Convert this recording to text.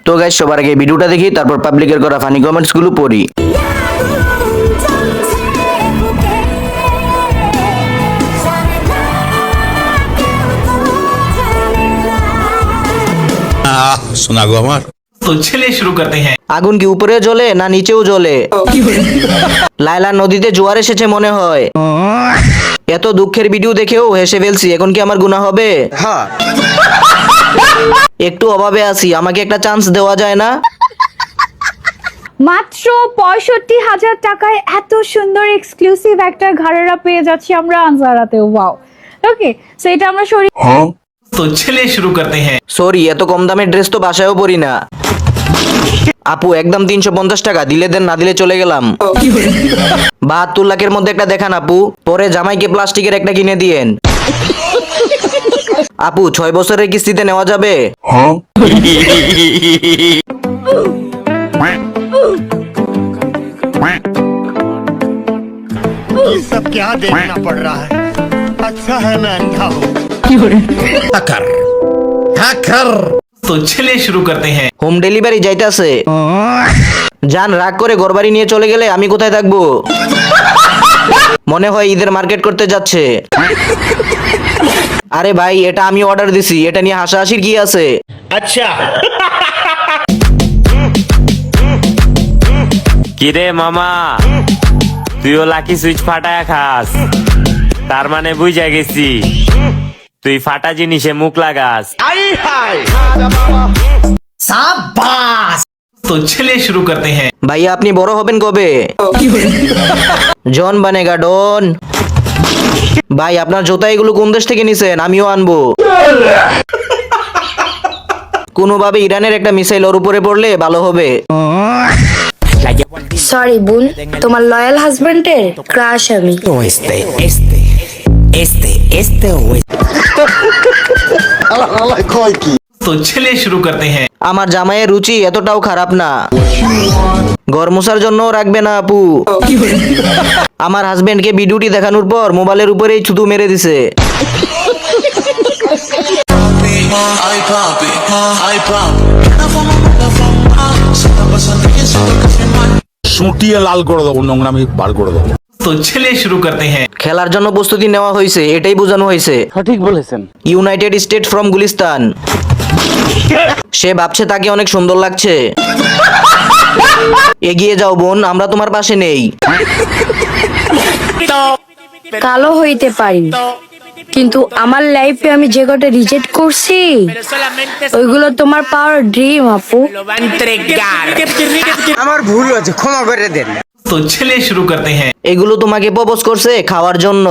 তো গাইস সবার আগে ভিডিওটা দেখি, তারপর পাবলিকের করা ফানি কমেন্টস গুলো পড়ি। শোনা গো আমার। तो चलिए शुरू करते हैं। আগুন কি উপরে জ্বলে না নিচেও জ্বলে? লায়লা নদীতে জোয়ার এসেছে মনে হয়। এত দুঃখের ভিডিও দেখেও হেসে ফেলছি, এখন কি আমার গুনাহ হবে? একটু অভাবে আছি, আমাকে একটা চান্স দেওয়া যায় না? মাত্র ৬৫,০০০ টাকায় এত সুন্দর এক্সক্লুসিভ একটা ঘাড়েরা পেয়ে যাচ্ছি আমরা আনজারাতে। ওয়াও, ওকে, সো এটা আমরা तो चलिए शुरू करते हैं। সরি, এত কম দামের ড্রেস তো বাসায়ও পরি না। আপু একদম ৩৫০ টাকা, দিলে দেন, না দিলে চলে গেলাম। ৭২ লাখের মধ্যে একটা দেখান আপু, পরে জামাইকে প্লাস্টিকের একটা কিনে দিয়েন। আপু ৬ বছরের কিস্তিতে নেওয়া যাবে? ये सब क्या देखना पड़ रहा है? अच्छा है मैं अंधा हूँ। तो चलिए शुरू करते हैं। হোম ডেলিভারি যাইতাছে। জান রাগ করে ঘরবাড়ি নিয়ে চলে গেলে আমি কোথায় থাকবো? মনে হয় ঈদের মার্কেট করতে যাচ্ছে। আরে ভাই, এটা আমি অর্ডার দিছি, এটা নিয়ে হাসাহাসির কি আছে? अच्छा কিরে মামা, তুইও লাকি সুইচ ফাটায়া খাস, তার মানে বুঝা গেছি তুই ফাটা জিনিসে মুখ লাগাস। तो चलिए शुरू करते हैं। ভাইয়া আপনি বড় হবেন কবে? জন বানেগা ডন। ভাই আপনার জুতা এগুলো কোন দেশ থেকে নিছেন? আমিও আনবো। কোনোভাবে ইরানের একটা মিসাইল ওর উপরে পড়লে ভালো হবে। সরি বোন, তোমার লয়াল হাজবেন্ডের ক্রাশ আমি। तो चलिए शुरू करते हैं। আমার জামাইয়ের রুচি এতটাও খারাপ না। ঘর মোছার জন্য রাখবে না আপু। আমার হাজবেন্ডকে ভিডিওটি দেখানোর পর মোবাইলের উপরেই থুতু মেরে দিছে। সুটিয়ে লাল করে দেবো, নোংরামি বার করে দেবো। तो चलिए शुरू करते हैं। খেলার জন্য প্রস্তুতি নেওয়া হয়েছে, এটাই বোঝানো হয়েছে। সঠিক বলেছেন। United State from Gulistan. সে ভাবছে তাকে অনেক সুন্দর লাগছে। এগিয়ে যাও বোন, আমরা তোমার পাশে নেই। কালো হইতে পারি, কিন্তু আমার লাইফে আমি যে কটা রিজেক্ট করছি ওইগুলো তোমার পাওয়ার ড্রিম আপু। আমার ভুল হয়েছে, ক্ষমা করে দেন। तो चलिए शुरू करते हैं। এগুলো তোমাকে প্রপোজ করছে খাওয়ার জন্য।